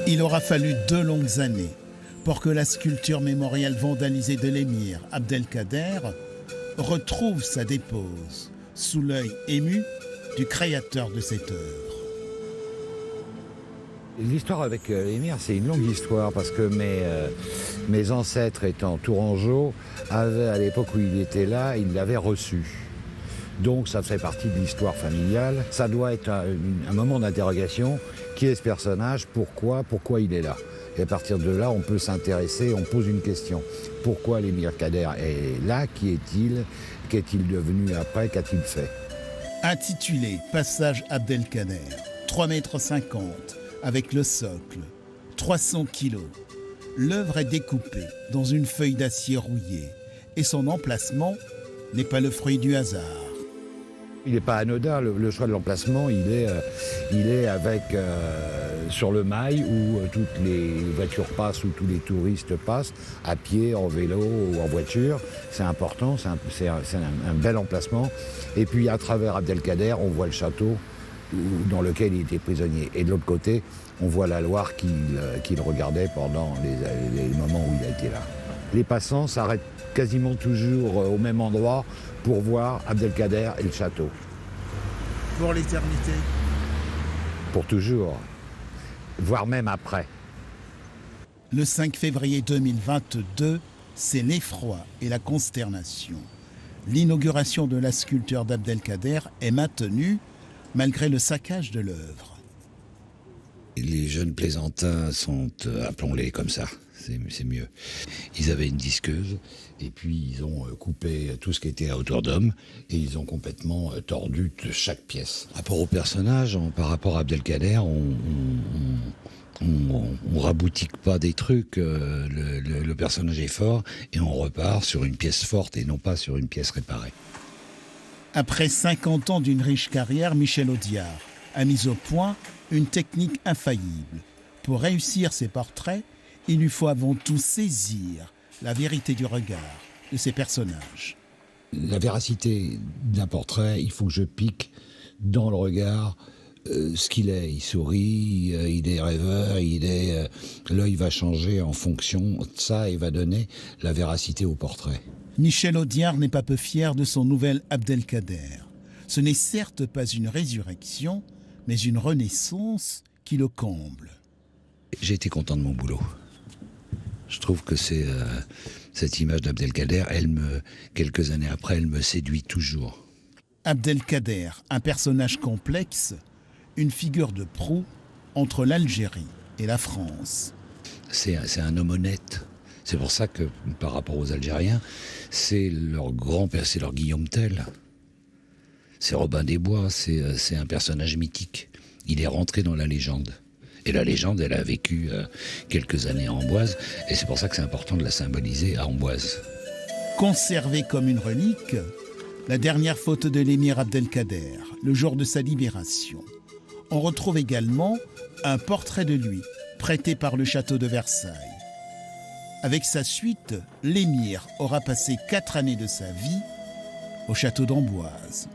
Il aura fallu 2 longues années pour que la sculpture mémoriale vandalisée de l'émir Abdelkader retrouve sa dépose sous l'œil ému du créateur de cette œuvre. L'histoire avec l'émir, c'est une longue histoire parce que mes ancêtres étant tourangeaux avaient, à l'époque où il était là, ils l'avaient reçu. Donc ça fait partie de l'histoire familiale. Ça doit être un moment d'interrogation. Qui est ce personnage? Pourquoi il est là? Et à partir de là, on peut s'intéresser, on pose une question. Pourquoi l'émir Kader est là? Qui est-il? Qu'est-il devenu après? Qu'a-t-il fait? Intitulé Passage Abdelkader, 3,50 m avec le socle, 300 kg. L'œuvre est découpée dans une feuille d'acier rouillée et son emplacement n'est pas le fruit du hasard. Il n'est pas anodin, le choix de l'emplacement, il est avec sur le mail où toutes les voitures passent, où tous les touristes passent, à pied, en vélo ou en voiture. C'est important, c'est un bel emplacement. Et puis à travers Abdelkader, on voit le château dans lequel il était prisonnier. Et de l'autre côté, on voit la Loire qu'il regardait pendant les moments où il a été là. Les passants s'arrêtent quasiment toujours au même endroit pour voir Abdelkader et le château. Pour l'éternité? Pour toujours, voire même après. Le 5 février 2022, c'est l'effroi et la consternation. L'inauguration de la sculpture d'Abdelkader est maintenue malgré le saccage de l'œuvre. Les jeunes plaisantins sont, appelons-les comme ça, c'est mieux. Ils avaient une disqueuse et puis ils ont coupé tout ce qui était à hauteur d'homme et ils ont complètement tordu chaque pièce. Par rapport au personnage, par rapport à Abdelkader, on raboutique pas des trucs, le personnage est fort et on repart sur une pièce forte et non pas sur une pièce réparée. Après 50 ans d'une riche carrière, Michel Audiard a mis au point une technique infaillible. Pour réussir ses portraits, il lui faut avant tout saisir la vérité du regard de ses personnages. La véracité d'un portrait, il faut que je pique dans le regard ce qu'il est. Il sourit, il est rêveur, l'œil va changer en fonction de ça et va donner la véracité au portrait. Michel Audiard n'est pas peu fier de son nouvel Abdelkader. Ce n'est certes pas une résurrection, mais une renaissance qui le comble. J'ai été content de mon boulot. Je trouve que cette image d'Abdelkader, quelques années après, elle me séduit toujours. Abdelkader, un personnage complexe, une figure de proue entre l'Algérie et la France. C'est un homme honnête. C'est pour ça que, par rapport aux Algériens, c'est leur grand-père, c'est leur Guillaume Tell. C'est Robin des Bois, c'est un personnage mythique. Il est rentré dans la légende. Et la légende, elle a vécu quelques années à Amboise, et c'est pour ça que c'est important de la symboliser à Amboise. Conservée comme une relique, la dernière photo de l'émir Abdelkader, le jour de sa libération. On retrouve également un portrait de lui, prêté par le château de Versailles. Avec sa suite, l'émir aura passé 4 années de sa vie au château d'Amboise.